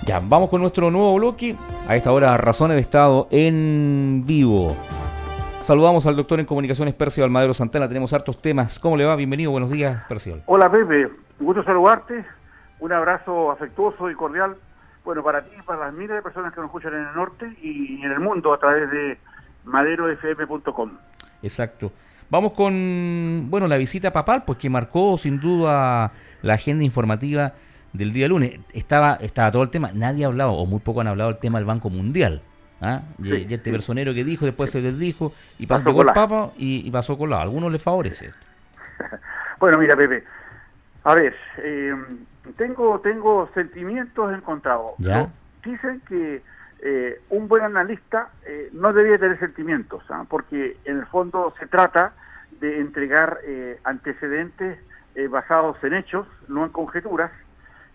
Ya, vamos con nuestro nuevo bloque. A esta hora, Razones de Estado en vivo. Saludamos al doctor en comunicaciones Percio Almadero Santana. Tenemos hartos temas. ¿Cómo le va? Bienvenido. Buenos días, Percio. Hola Pepe, un gusto saludarte, un abrazo afectuoso y cordial, bueno, para ti y para las miles de personas que nos escuchan en el norte y en el mundo a través de maderofm.com. Exacto. Vamos con, bueno, la visita papal, pues que marcó sin duda la agenda informativa del día lunes. Estaba todo el tema, nadie ha hablado, o muy poco han hablado del tema del Banco Mundial. ¿Ah? Sí, Y este sí. personero que dijo, después se desdijo, y Pasó llegó el colada. Papa y pasó con la. A algunos les favorece esto. Bueno, mira Pepe, a ver, tengo sentimientos encontrados. ¿Ya? Dicen que un buen analista no debía tener sentimientos, ¿ah? Porque en el fondo se trata de entregar antecedentes basados en hechos, no en conjeturas,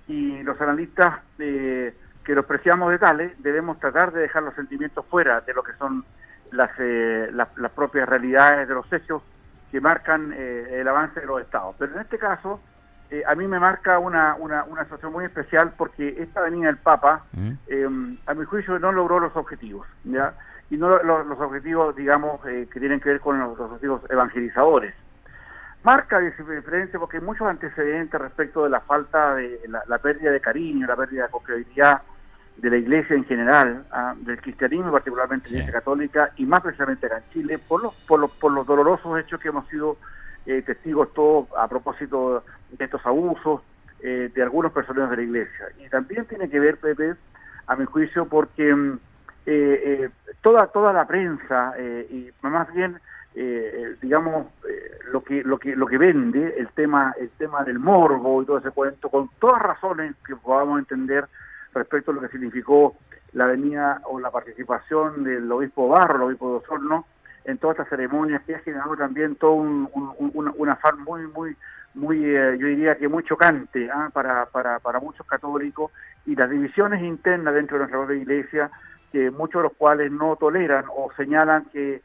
y los analistas que los preciamos de tales debemos tratar de dejar los sentimientos fuera de lo que son las propias realidades de los hechos que marcan el avance de los estados. Pero en este caso, a mí me marca una situación muy especial porque esta venida del Papa, a mi juicio, no logró los objetivos, ¿ya? Y no los objetivos, digamos, que tienen que ver con los objetivos evangelizadores. Marca diferencia porque hay muchos antecedentes respecto de la falta de la pérdida de cariño, la pérdida de confiabilidad de la Iglesia en general, del cristianismo, particularmente la Iglesia Católica, y más precisamente acá en Chile, por los dolorosos hechos que hemos sido testigos todos a propósito de estos abusos de algunos personajes de la Iglesia. Y también tiene que ver, Pepe, a mi juicio, porque toda la prensa, y más bien, digamos, lo que vende, el tema del morbo y todo ese cuento, con todas razones que podamos entender respecto a lo que significó la venida o la participación del obispo Barro, el obispo de Osorno, en todas estas ceremonias, que ha generado también todo un afán muy yo diría que muy chocante para muchos católicos, y las divisiones internas dentro de nuestra propia iglesia, que muchos de los cuales no toleran o señalan que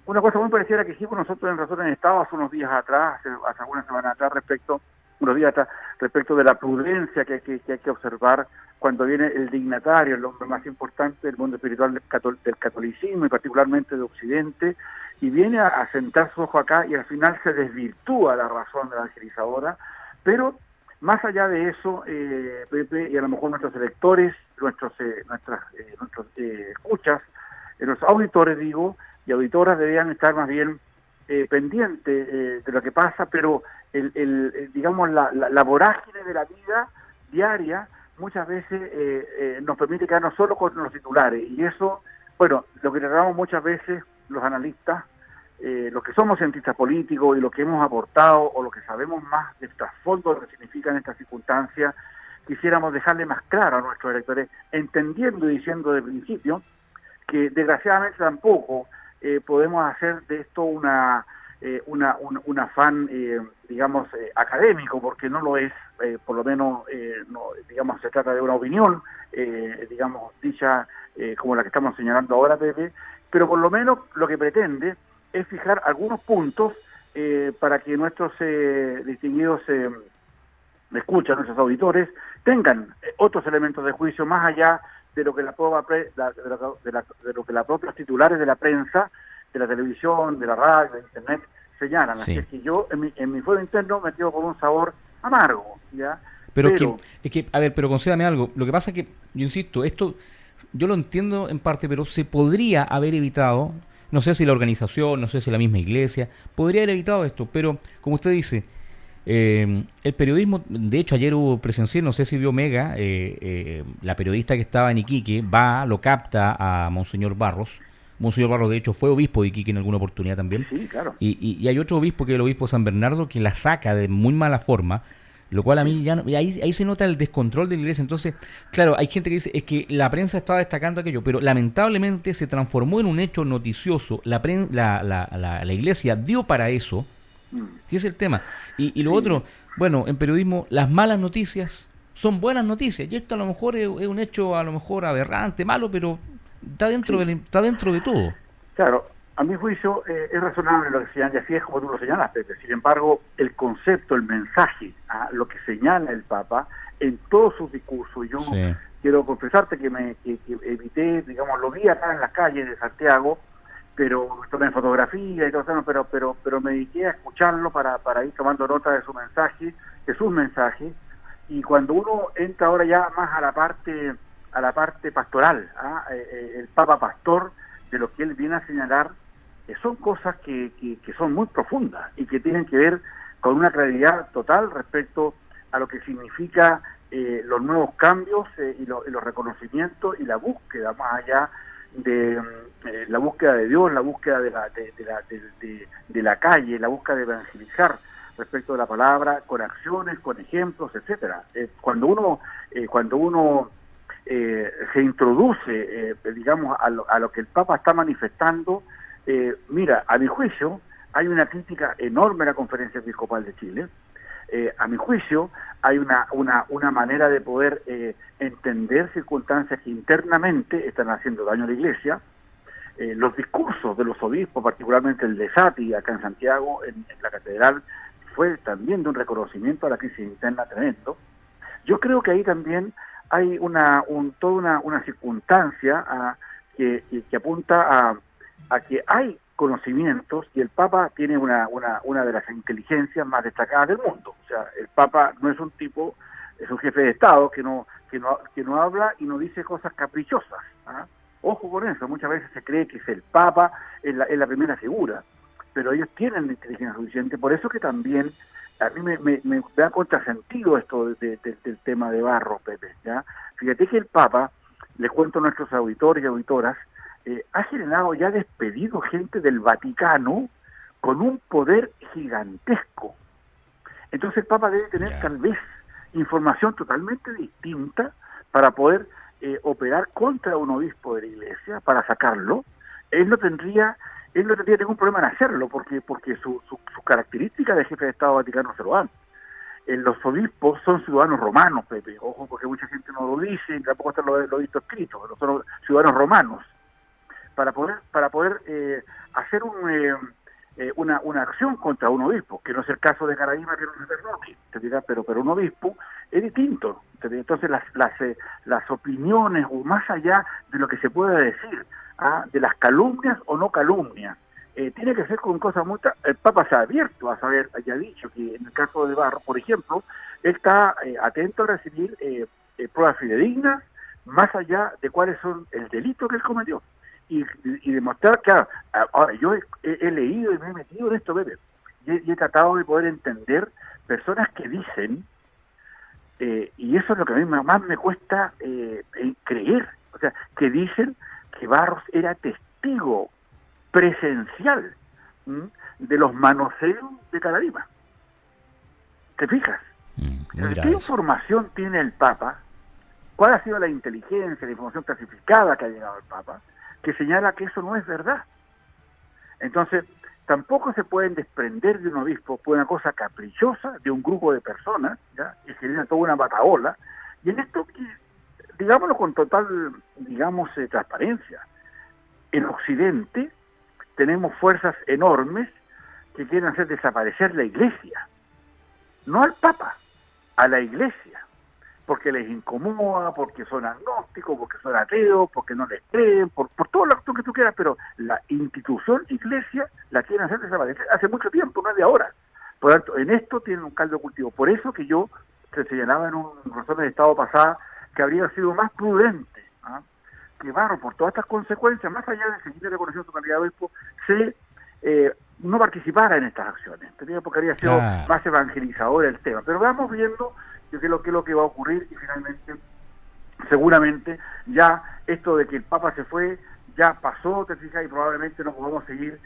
una cosa muy parecida que hicimos nosotros en Razón en Estado hace unos días atrás, hace algunas semanas atrás, respecto de la prudencia que hay que observar cuando viene el dignatario, el hombre más importante del mundo espiritual del catolicismo y particularmente de Occidente, y viene a sentar su ojo acá y al final se desvirtúa la razón evangelizadora. Pero más allá de eso, Pepe, y a lo mejor nuestros electores, nuestros escuchas, los auditores, digo, y auditoras deberían estar más bien pendientes de lo que pasa, pero digamos la vorágine de la vida diaria muchas veces nos permite quedarnos solo con los titulares, y eso, bueno, lo que tratamos muchas veces los analistas, los que somos cientistas políticos y los que hemos aportado o los que sabemos más del trasfondo de lo que significan estas circunstancias, quisiéramos dejarle más claro a nuestros electores, entendiendo y diciendo de principio que desgraciadamente tampoco podemos hacer de esto un afán, digamos, académico, porque no lo es, por lo menos, no, digamos, se trata de una opinión, digamos, dicha como la que estamos señalando ahora, Pepe, pero por lo menos lo que pretende es fijar algunos puntos para que nuestros distinguidos escuchan, nuestros auditores, tengan otros elementos de juicio más allá de lo que de lo que las propias titulares de la prensa, de la televisión, de la radio, de internet señalan. Sí. Así es que yo en mi fuero interno me quedo con un sabor amargo, ¿ya? Pero es que, a ver, pero concédame algo. Lo que pasa es que, yo insisto, esto yo lo entiendo en parte, pero se podría haber evitado, no sé si la organización, no sé si la misma iglesia, podría haber evitado esto, pero como usted dice, el periodismo, de hecho ayer presencié, no sé si vio Mega, la periodista que estaba en Iquique, lo capta a Monseñor Barros. Monseñor Barros, de hecho, fue obispo de Iquique en alguna oportunidad también. Sí, claro. Y hay otro obispo, que es el obispo de San Bernardo, que la saca de muy mala forma, lo cual a mí ya no, y ahí se nota el descontrol de la iglesia. Entonces, claro, hay gente que dice, es que la prensa estaba destacando aquello, pero lamentablemente se transformó en un hecho noticioso. La iglesia dio para eso. Sí, es el tema. Y lo otro, bueno, en periodismo, las malas noticias son buenas noticias. Y esto a lo mejor es un hecho a lo mejor aberrante, malo, pero está dentro de todo. Claro, A mi juicio es razonable lo que señala, y así es como tú lo señalas, Pepe. Sin embargo, el concepto, el mensaje, lo que señala el Papa en todos sus discursos, yo Sí. quiero confesarte que evité, digamos, lo vi acá en las calles de Santiago, pero tomé fotografía y todo eso, pero me dediqué a escucharlo para ir tomando nota de su mensaje, de sus mensajes, y cuando uno entra ahora ya más a la parte pastoral, el Papa Pastor, de lo que él viene a señalar, son cosas que son muy profundas y que tienen que ver con una claridad total respecto a lo que significa los nuevos cambios y los reconocimientos y la búsqueda más allá de la búsqueda de Dios, la búsqueda de la calle, la búsqueda de evangelizar respecto de la palabra, con acciones, con ejemplos, etcétera. Cuando uno se introduce, digamos, a lo que el Papa está manifestando, mira, a mi juicio, hay una crítica enorme a la Conferencia Episcopal de Chile. A mi juicio, hay una manera de poder entender circunstancias que internamente están haciendo daño a la Iglesia. Los discursos de los obispos, particularmente el de Sati, acá en Santiago, en la catedral, fue también de un reconocimiento a la crisis interna tremendo. Yo creo que ahí también hay toda una circunstancia que apunta a que hay conocimientos y el Papa tiene una de las inteligencias más destacadas del mundo. O sea, el Papa no es un tipo, es un jefe de Estado que no habla y no dice cosas caprichosas. Ojo con eso, muchas veces se cree que es el Papa, es la primera figura, pero ellos tienen la inteligencia suficiente, por eso que también a mí me da contrasentido esto del tema de Barros, Pepe, ¿ya? Fíjate que el Papa, les cuento a nuestros auditores y auditoras, ha generado ya despedido gente del Vaticano con un poder gigantesco. Entonces el Papa debe tener tal vez información totalmente distinta para poder operar contra un obispo de la Iglesia, para sacarlo. Él no tendría ningún problema en hacerlo, porque su característica de jefe de Estado Vaticano se lo dan. Los obispos son ciudadanos romanos, Pepe, ojo, porque mucha gente no lo dice, tampoco está lo visto escrito, pero son ciudadanos romanos. Para poder hacer una acción contra un obispo, que no es el caso de Caraíba, que no es de Roque, te dirá, pero un obispo es distinto. Entonces las opiniones, o más allá de lo que se pueda decir, de las calumnias o no calumnias, tiene que ser con cosas muy... El Papa se ha abierto a saber, ya ha dicho que en el caso de Barros, por ejemplo, él está atento a recibir pruebas fidedignas, más allá de cuáles son el delito que él cometió. Y demostrar que ahora yo he leído y me he metido en esto, Pepe, y he tratado de poder entender personas que dicen, y eso es lo que a mí más me cuesta creer, o sea, que dicen que Barros era testigo presencial de los manoseos de Caradima. ¿Te fijas? ¿Qué información tiene el Papa? ¿Cuál ha sido la inteligencia, la información clasificada que ha llegado al Papa, que señala que eso no es verdad? Entonces, tampoco se pueden desprender de un obispo por una cosa caprichosa de un grupo de personas, ¿ya?, que genera toda una bataola, y en esto, digámoslo con total, transparencia, en Occidente tenemos fuerzas enormes que quieren hacer desaparecer la Iglesia, no al Papa, a la Iglesia, porque les incomoda, porque son agnósticos, porque son ateos, porque no les creen, por todo lo que tú quieras, pero la institución Iglesia la quieren hacer desaparecer hace mucho tiempo, no es de ahora. Por lo tanto, en esto tienen un caldo de cultivo. Por eso que yo se señalaba en un resumen de Estado pasada que habría sido más prudente que Barros, por todas estas consecuencias, más allá de seguir reconociendo su calidad de obispo, no participara en estas acciones, porque habría sido más evangelizador el tema. Pero vamos viendo qué es lo que va a ocurrir, y finalmente, seguramente, ya esto de que el Papa se fue, ya pasó, te fijas, y probablemente no podamos seguir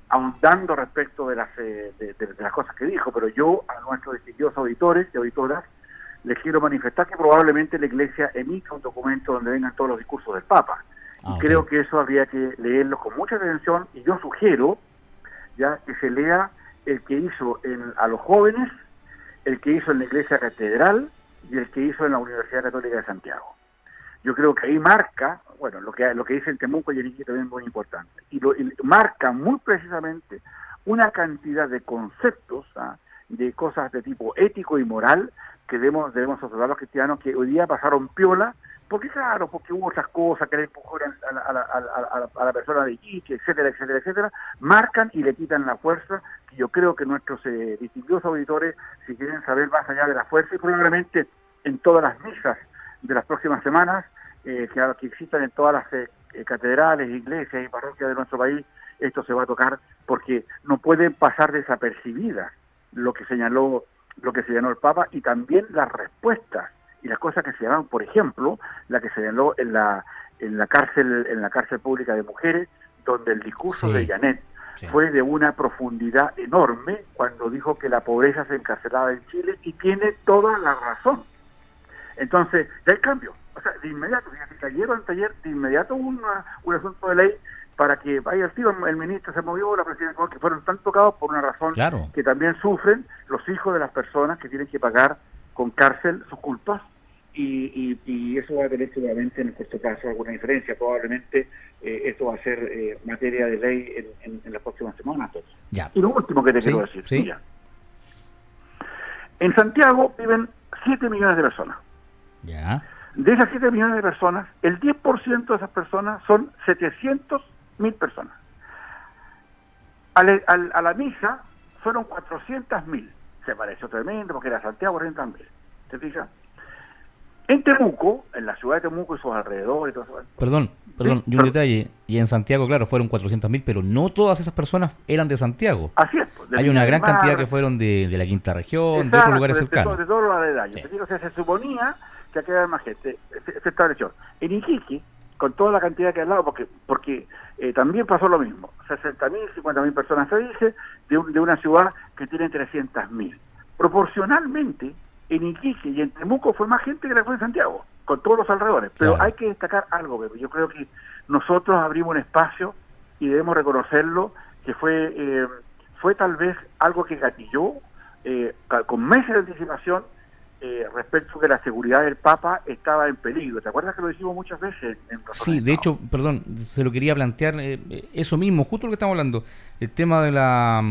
ahondando respecto de las cosas que dijo, pero yo a nuestros distinguidos auditores y auditoras les quiero manifestar que probablemente la Iglesia emita un documento donde vengan todos los discursos del Papa. Y creo que eso habría que leerlo con mucha atención, y yo sugiero ya que se lea el que hizo a los jóvenes, el que hizo en la Iglesia Catedral y el que hizo en la Universidad Católica de Santiago. Yo creo que ahí marca, bueno, lo que dice en Temuco y en Iquique también es muy importante, y marca muy precisamente una cantidad de conceptos, de cosas de tipo ético y moral que debemos observar los cristianos, que hoy día pasaron piola, porque claro, porque hubo otras cosas que le empujaron a la persona de Iquique, etcétera, etcétera, etcétera, marcan y le quitan la fuerza, que yo creo que nuestros distinguidos auditores, si quieren saber más allá de la fuerza, y probablemente en todas las misas de las próximas semanas, que existan en todas las catedrales, iglesias y parroquias de nuestro país, esto se va a tocar, porque no pueden pasar desapercibidas lo que señaló el Papa, y también las respuestas y las cosas que se llamaron, por ejemplo, la que señaló en la cárcel pública de mujeres, donde el discurso de Janet fue de una profundidad enorme cuando dijo que la pobreza se encarcelaba en Chile, y tiene toda la razón. Entonces, ya hay cambio. O sea, de inmediato, fíjate, ayer o anteayer, de inmediato un asunto de ley para que vaya el tío, el ministro se movió, la presidenta, que fueron tan tocados por una razón que también sufren los hijos de las personas que tienen que pagar con cárcel sus culpas, y eso va a tener seguramente en el corto plazo alguna diferencia. Probablemente esto va a ser materia de ley en las próximas semanas. Ya. Y lo último que te quiero decir, mira, en Santiago viven 7 millones de personas. Ya. De esas 7 millones de personas, el 10% de esas personas son 700.000 personas. A la misa fueron 400.000. Se pareció tremendo porque era Santiago, también. ¿Te fijas? En Temuco, en la ciudad de Temuco y sus alrededores... Y todo eso, Perdón, y un detalle. Y en Santiago, claro, fueron 400.000, pero no todas esas personas eran de Santiago. Así es. Pues, hay una gran cantidad que fueron de la quinta región, de otros lugares cercanos. De todos los aledaños. Sí. O sea, se suponía que aquí había más gente. Se estableció. En Iquique, con toda la cantidad que hay al lado, porque también pasó lo mismo. 60.000, 50.000 personas, se dice, de una ciudad que tiene 300.000. Proporcionalmente, en Iquique y en Temuco fue más gente que la que fue en Santiago, con todos los alrededores. Pero hay que destacar algo, Pepe. Yo creo que nosotros abrimos un espacio y debemos reconocerlo, que fue tal vez algo que gatilló con meses de anticipación respecto que la seguridad del Papa estaba en peligro. ¿Te acuerdas que lo decimos muchas veces? Sí, de hecho, perdón, se lo quería plantear eso mismo, justo lo que estamos hablando, el tema de la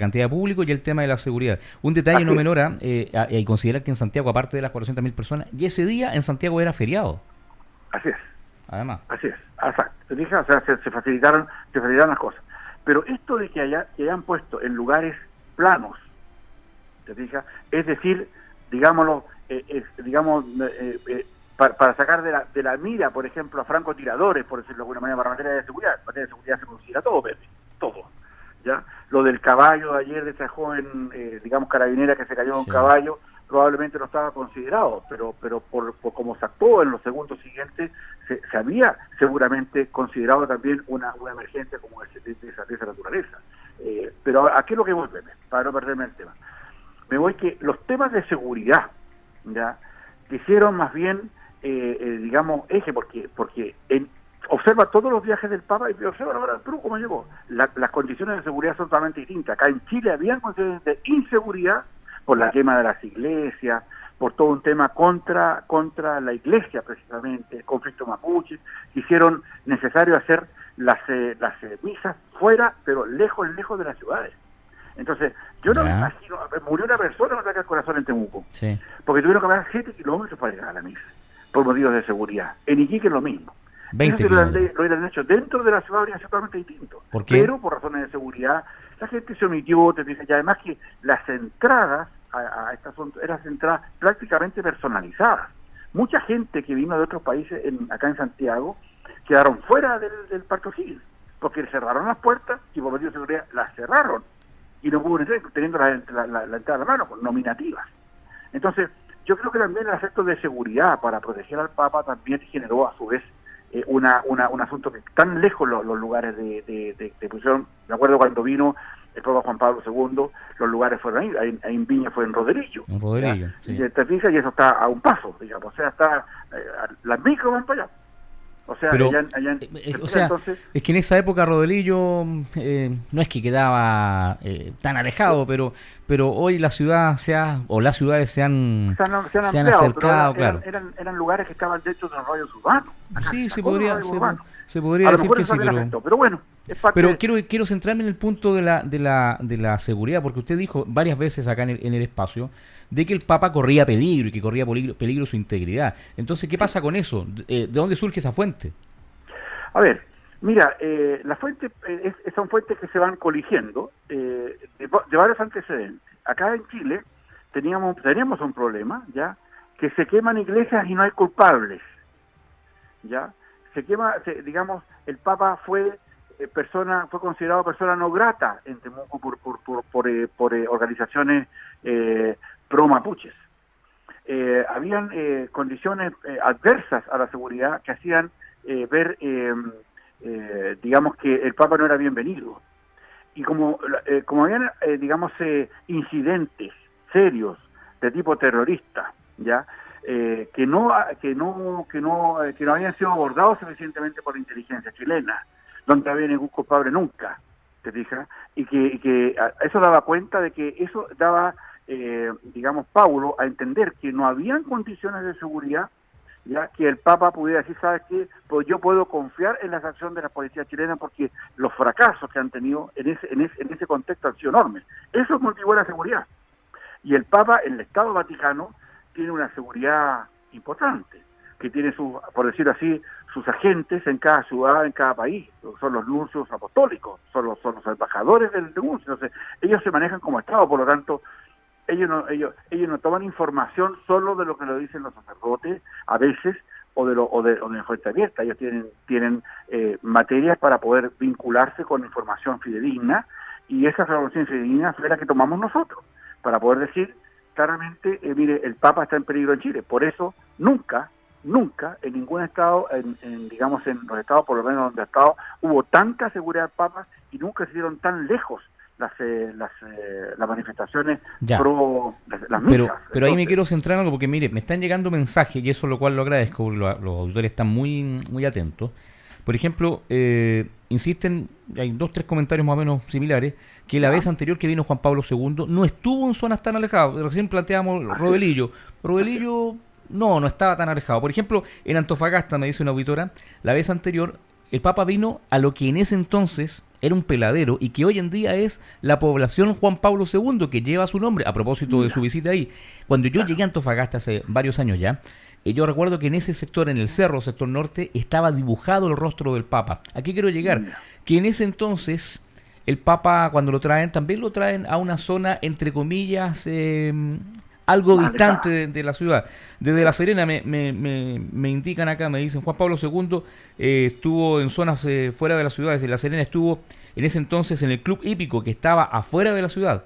cantidad de público y el tema de la seguridad. Un detalle no menor, hay considerar que en Santiago, aparte de las 400.000 personas, y ese día en Santiago era feriado. Así es. Además. Así es, exacto. ¿Te fijas? O sea, se facilitaron las cosas. Pero esto de que hayan puesto en lugares planos, ¿te fijas? Es decir, digámoslo, para sacar de la mira, por ejemplo, a francotiradores, por decirlo de alguna manera, para materia de seguridad. En materia de seguridad se considera todo, Pepe, todo. ¿Ya? Lo del caballo de ayer de esa joven, carabinera que se cayó en un caballo, probablemente no estaba considerado, pero por como se actuó en los segundos siguientes, se había seguramente considerado también una emergencia como de esa naturaleza. Pero ¿a qué es lo que voy, Pepe? Para no perderme el tema. Me voy que los temas de seguridad, ¿ya?, quisieron más bien, eje, porque observa todos los viajes del Papa y observa ahora el Perú cómo llegó. Las condiciones de seguridad son totalmente distintas. Acá en Chile habían condiciones de inseguridad por la quema de las iglesias, por todo un tema contra la iglesia precisamente, el conflicto mapuche. Hicieron necesario hacer las misas fuera, pero lejos de las ciudades. Entonces, yo no me imagino, murió una persona en ataque al corazón en Temuco, porque tuvieron que pagar 7 kilómetros para llegar a la misa, por motivos de seguridad. En Iquique es lo mismo. 20 lo hubieran hecho dentro de la ciudad, habría sido totalmente distinto. ¿Por qué? Pero por razones de seguridad, la gente se omitió, y además que las entradas a este asunto eran entradas prácticamente personalizadas. Mucha gente que vino de otros países acá en Santiago quedaron fuera del Parque O'Higgins, porque cerraron las puertas y por motivos de seguridad las cerraron. Y no pudo entrar teniendo la entrada a la mano, nominativas. Entonces, yo creo que también el aspecto de seguridad para proteger al Papa también generó a su vez un asunto que tan lejos los lugares de posición. Me acuerdo cuando vino el Papa Juan Pablo II, los lugares fueron ahí en Viña fue en Roderillo. En Roderillo, sí. Y te fijas, y eso está a un paso, digamos, o sea, las micros van para allá. O sea, Pero, o sea, entonces, es que en esa época Rodelillo no es que quedaba tan alejado, pero hoy la ciudad o las ciudades se han se han ampliado, pero acercado, claro. eran lugares que estaban dentro de los radios urbanos. Acá Sí, se sacó de los radios urbanos. se podría A lo decir mejor que eso sí, también afectó, pero bueno, es parte pero quiero centrarme en el punto de la seguridad, porque usted dijo varias veces acá en el espacio de que el Papa corría peligro y que corría peligro su integridad. Entonces, ¿qué pasa con eso? ¿De dónde surge esa fuente? A ver, mira, las fuentes son fuentes que se van coligiendo de varios antecedentes. Acá en Chile teníamos un problema, ¿ya? Que se queman iglesias y no hay culpables, ¿ya? Digamos, el Papa fue considerado persona no grata en Temuco por organizaciones pro mapuches. Habían condiciones adversas a la seguridad que hacían ver, digamos, que el Papa no era bienvenido. Y como habían, digamos, incidentes serios de tipo terrorista, ya que no habían sido abordados suficientemente por la inteligencia chilena, donde no había ningún culpable nunca, ¿te fijas? Y que eso daba cuenta de que eso daba, digamos, Paulo a entender que no habían condiciones de seguridad, ya que el Papa pudiera decir, ¿sabes qué? Pues yo puedo confiar en las acciones de la policía chilena porque los fracasos que han tenido en ese contexto han sido enormes. Eso motivó la seguridad. Y el Papa, en el Estado Vaticano, tiene una seguridad importante, que tiene por decirlo así, sus agentes en cada ciudad, en cada país. Son los nuncios apostólicos, son los embajadores del nuncio. Entonces, ellos se manejan como Estado, por lo tanto, ellos no toman información solo de lo que lo dicen los sacerdotes a veces o de fuente abierta. Ellos tienen materias para poder vincularse con información fidedigna, y esa información fidedigna es la que tomamos nosotros para poder decir claramente, mire, el Papa está en peligro en Chile. Por eso nunca en ningún estado, digamos en los estados por lo menos donde ha estado, hubo tanta seguridad del Papa y nunca se dieron tan lejos las manifestaciones pro las misas. Pero ahí me quiero centrar en algo, porque mire, me están llegando mensajes y eso lo cual lo agradezco, los auditores están muy atentos. Por ejemplo, insisten, hay 2-3 comentarios más o menos similares, que la vez anterior que vino Juan Pablo II no estuvo en zonas tan alejadas. Recién planteamos Rodelillo. Rodelillo no estaba tan alejado. Por ejemplo, en Antofagasta, me dice una auditora, la vez anterior el Papa vino a lo que en ese entonces era un peladero y que hoy en día es la población Juan Pablo II, que lleva su nombre, a propósito de su visita ahí. Cuando yo llegué a Antofagasta hace varios años ya, yo recuerdo que en ese sector, en el cerro, sector norte, estaba dibujado el rostro del Papa. ¿A qué quiero llegar? Que en ese entonces el Papa, cuando lo traen, también lo traen a una zona, entre comillas, algo distante de la ciudad. Desde La Serena me indican acá, me dicen, Juan Pablo II estuvo en zonas fuera de la ciudad. Desde La Serena estuvo en ese entonces en el Club Hípico, que estaba afuera de la ciudad.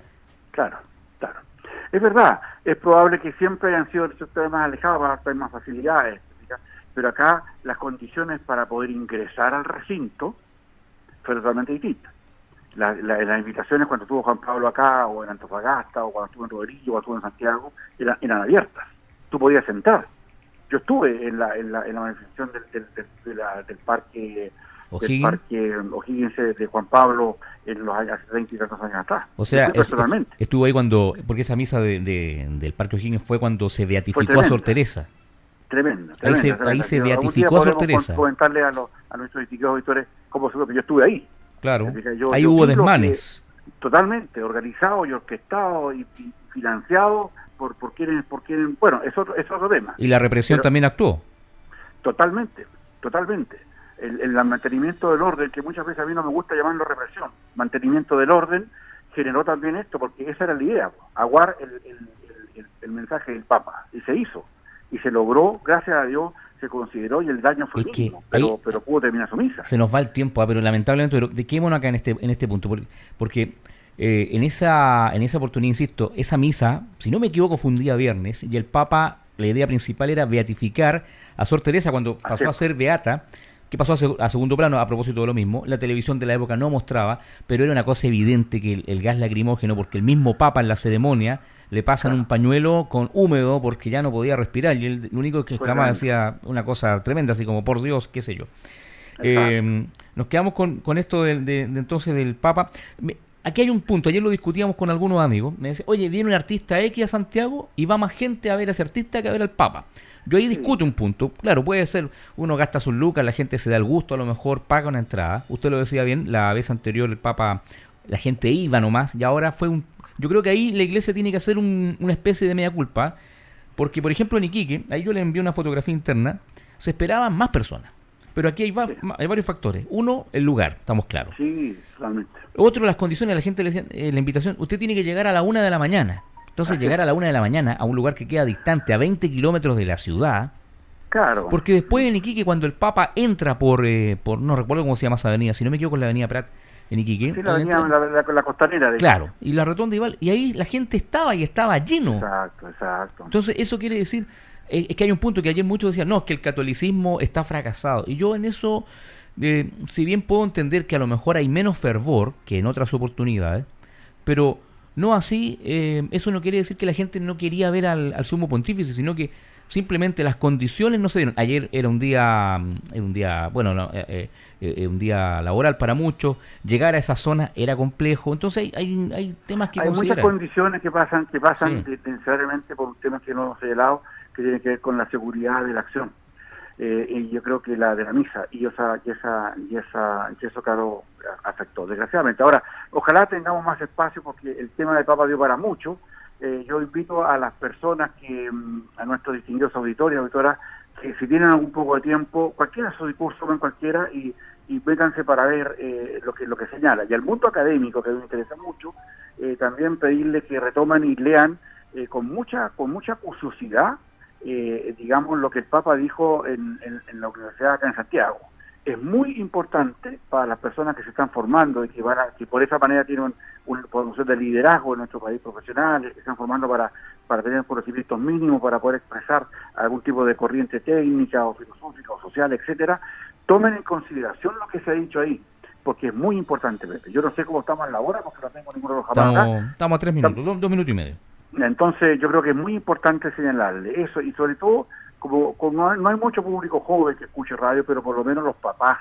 Claro. Es verdad, es probable que siempre hayan sido sectores más alejados para tener más facilidades, pero acá las condiciones para poder ingresar al recinto fueron totalmente distintas. Las invitaciones cuando estuvo Juan Pablo acá, o en Antofagasta, o cuando estuvo en Rodríguez, o estuvo en Santiago, eran abiertas. Tú podías entrar. Yo estuve en la manifestación del parque O'Higgins de Juan Pablo en los años, hace 20 y tantos años atrás. O sea, estuvo ahí porque esa misa del parque O'Higgins fue cuando se beatificó a Sor Teresa. Tremenda. Ahí se beatificó a Sor Teresa. Comentarle a nuestros distinguidos auditores cómo se, yo estuve ahí. Claro, ahí hubo desmanes. Totalmente, organizado y orquestado y financiado por quienes, bueno, es otro tema. Y la represión también actuó. Totalmente. El mantenimiento del orden, que muchas veces a mí no me gusta llamarlo represión, mantenimiento del orden, generó también esto, porque esa era la idea, aguar el mensaje del Papa, y se hizo, y se logró, gracias a Dios, se consideró, y el daño fue mínimo, pero pudo terminar su misa. Se nos va el tiempo, pero lamentablemente, quedémonos acá en este punto, porque en esa oportunidad, insisto, esa misa, si no me equivoco, fue un día viernes, y el Papa, la idea principal era beatificar a Sor Teresa cuando pasó a ser beata. que pasó a segundo plano a propósito de lo mismo. La televisión de la época no mostraba, pero era una cosa evidente que el gas lacrimógeno, porque el mismo Papa en la ceremonia le pasan un pañuelo con húmedo porque ya no podía respirar y él lo único que exclamaba decía una cosa tremenda, así como por Dios, qué sé yo. Nos quedamos con esto de entonces del Papa. Aquí hay un punto, ayer lo discutíamos con algunos amigos, me decía, oye, viene un artista X a Santiago y va más gente a ver a ese artista que a ver al Papa. Yo ahí discuto un punto, claro, puede ser, uno gasta sus lucas, la gente se da el gusto, a lo mejor paga una entrada. Usted lo decía bien, la vez anterior el Papa, la gente iba nomás y ahora fue yo creo que ahí la iglesia tiene que hacer una especie de mea culpa, porque por ejemplo en Iquique, ahí yo le envié una fotografía interna, se esperaban más personas. Pero aquí hay varios factores. Uno, el lugar, estamos claros. Sí, realmente. Otro, las condiciones. La gente le decía, la invitación, usted tiene que llegar a la 1 de la mañana. Entonces, llegar a la 1 de la mañana a un lugar que queda distante, a 20 kilómetros de la ciudad. Claro. Porque después en Iquique, cuando el Papa entra por no recuerdo cómo se llama esa avenida, si no me equivoco, la avenida Prat, en Iquique. Sí, la costanera. Claro, y la rotonda igual. Y ahí la gente estaba lleno. Exacto. Entonces, eso quiere decir... Es que hay un punto que ayer muchos decían, no, es que el catolicismo está fracasado. Y yo en eso, si bien puedo entender que a lo mejor hay menos fervor que en otras oportunidades, pero no así, eso no quiere decir que la gente no quería ver al sumo pontífice, sino que simplemente las condiciones no se dieron. Ayer era un día bueno, un día laboral para muchos, llegar a esa zona era complejo, entonces hay temas que considerar. Hay muchas condiciones que pasan necesariamente por un tema que no hemos señalado, que tiene que ver con la seguridad de la acción. Y yo creo que la de la misa, y eso claro afectó, desgraciadamente. Ahora, ojalá tengamos más espacio porque el tema del Papa dio para mucho. Yo invito a las personas a nuestros distinguidos auditores y auditoras, que si tienen algún poco de tiempo, cualquiera de sus discursos, ven cualquiera y métanse para ver lo que señala. Y al mundo académico, que me interesa mucho, también pedirle que retomen y lean con mucha curiosidad, digamos, lo que el Papa dijo en la universidad acá en Santiago. Es muy importante para las personas que se están formando y que por esa manera tienen una posición de liderazgo en nuestro país profesional, que se están formando para tener conocimientos mínimos, para poder expresar algún tipo de corriente técnica o filosófica o social, etcétera. Tomen en consideración lo que se ha dicho ahí, porque es muy importante, Pepe. Yo no sé cómo estamos en la hora, porque no tengo ninguno de los jamás. Estamos a 3 minutos, 2 minutos y medio. Entonces yo creo que es muy importante señalarle eso, y sobre todo, como no hay mucho público joven que escuche radio, pero por lo menos los papás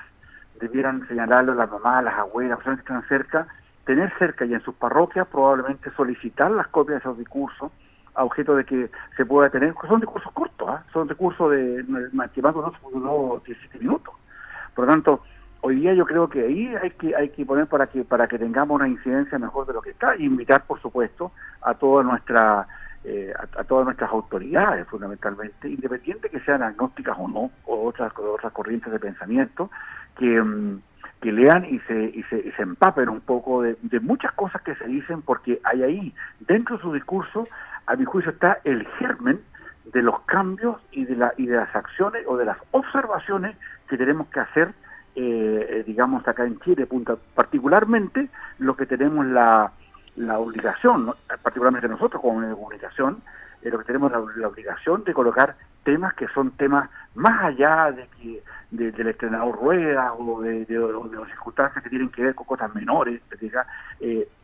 debieran señalarle a las mamás, a las abuelas, personas que están cerca, tener cerca y en sus parroquias probablemente solicitar las copias de esos discursos a objeto de que se pueda tener. Son discursos cortos, son discursos de que más no 17 minutos. Por lo tanto, hoy día yo creo que ahí hay que poner para que tengamos una incidencia mejor de lo que está, y invitar, por supuesto, a todas nuestras autoridades, fundamentalmente, independiente que sean agnósticas o no, o otras corrientes de pensamiento, que lean y se empapen un poco de muchas cosas que se dicen, porque hay ahí, dentro de su discurso, a mi juicio, está el germen de los cambios y de las acciones o de las observaciones que tenemos que hacer, digamos, acá en Chile, particularmente lo que tenemos la obligación, ¿no? Particularmente nosotros como medio de comunicación, lo que tenemos la obligación de colocar temas que son temas más allá del estrenador rueda o de las circunstancias que tienen que ver con cosas menores,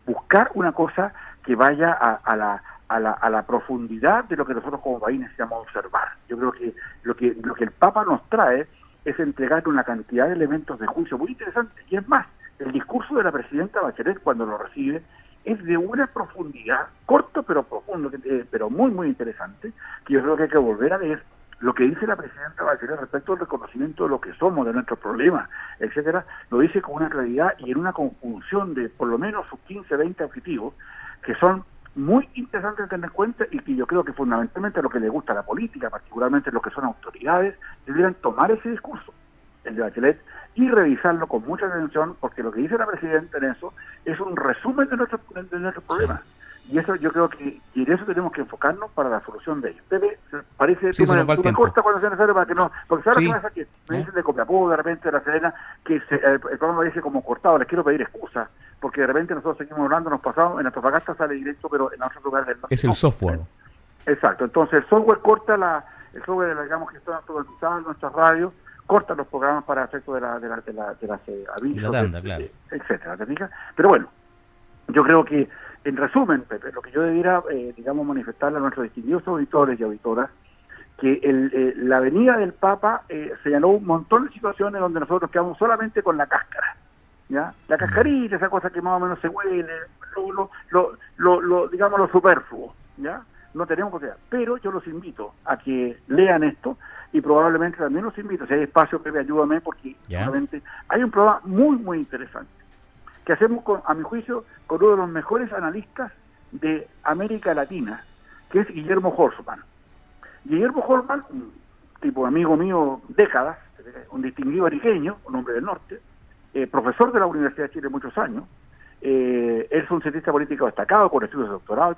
buscar una cosa que vaya a la profundidad de lo que nosotros como país necesitamos observar. Yo creo que lo que el Papa nos trae es entregar una cantidad de elementos de juicio muy interesantes, y es más, el discurso de la presidenta Bachelet cuando lo recibe es de una profundidad, corto pero profundo, pero muy muy interesante, que yo creo que hay que volver a leer lo que dice la presidenta Bachelet respecto al reconocimiento de lo que somos, de nuestros problemas, etcétera. Lo dice con una claridad y en una conjunción de por lo menos sus 15, 20 objetivos, que son muy interesantes de tener en cuenta, y que yo creo que fundamentalmente a lo que le gusta a la política, particularmente lo que son autoridades, deberían tomar ese discurso, el de Bachelet, y revisarlo con mucha atención, porque lo que dice la presidenta en eso es un resumen de nuestros problemas. Y eso yo creo que en eso tenemos que enfocarnos para la solución de ellos. Pepe, parece sí, tú me corta cuando sea necesario para que no, porque ahora que pasa que me dicen de Copiapó, de repente de La Serena, que el programa dice como cortado, les quiero pedir excusas, porque de repente nosotros seguimos hablando, nos pasamos, en Antofagasta sale directo, pero en otros lugares del norte es el software. Exacto, entonces el software corta digamos que están automatizadas nuestras radios, cortan los programas para efecto de las avisos, la tanda, claro. etcétera, ¿te fijas? Pero bueno, yo creo que, en resumen, Pepe, lo que yo debiera, digamos, manifestarle a nuestros distinguidos auditores y auditoras, que la venida del Papa señaló un montón de situaciones donde nosotros quedamos solamente con la cáscara, ¿ya? La cascarita, esa cosa que más o menos se huele, digamos, lo superfluo, ¿ya? No tenemos posibilidad. Pero yo los invito a que lean esto y probablemente también los invito, si hay espacio, Pepe, ayúdame, porque realmente hay un programa muy, muy interesante que hacemos, a mi juicio, con uno de los mejores analistas de América Latina, que es Guillermo Horstman. Guillermo Horstman, un tipo amigo mío décadas, un distinguido ariqueño, un hombre del norte, profesor de la Universidad de Chile muchos años, es un cientista político destacado con estudios de doctorado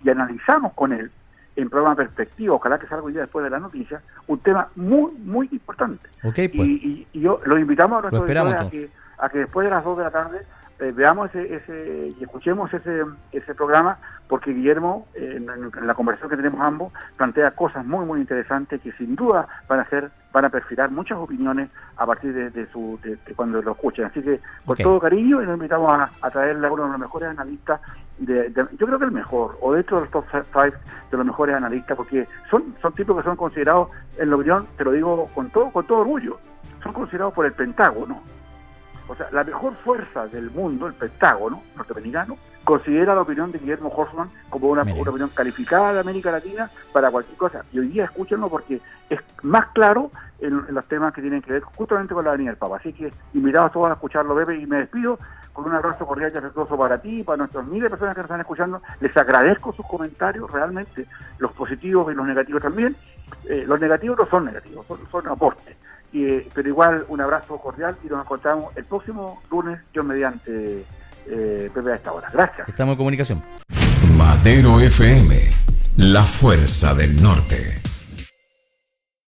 y analizamos con él en programa Perspectiva, ojalá que salga hoy día después de la noticia, un tema muy, muy importante. Okay, pues. Y yo lo invitamos a nuestros auditores a que después de las 2 de la tarde veamos y escuchemos ese programa, porque Guillermo, en la conversación que tenemos ambos, plantea cosas muy, muy interesantes que sin duda van a perfilar muchas opiniones a partir de cuando lo escuchen. Así que, con todo cariño, y nos invitamos a traerle a uno de los mejores analistas, yo creo que el mejor, o dentro de los top 5 de los mejores analistas, porque son tipos que son considerados, en la opinión, te lo digo con todo orgullo, son considerados por el Pentágono. O sea, la mejor fuerza del mundo, el Pentágono norteamericano, considera la opinión de Guillermo Horstman como una opinión calificada de América Latina para cualquier cosa. Y hoy día escúchenlo porque es más claro en los temas que tienen que ver justamente con la venida del Papa. Así que invitados todos a escucharlo, Pepe, y me despido con un abrazo cordial y afectuoso para ti, para nuestros miles de personas que nos están escuchando. Les agradezco sus comentarios, realmente, los positivos y los negativos también. Los negativos no son negativos, son aportes. Pero igual, un abrazo cordial y nos encontramos el próximo lunes, Dios mediante, Pepe, a esta hora. Gracias. Estamos en comunicación. Madero FM, la fuerza del norte.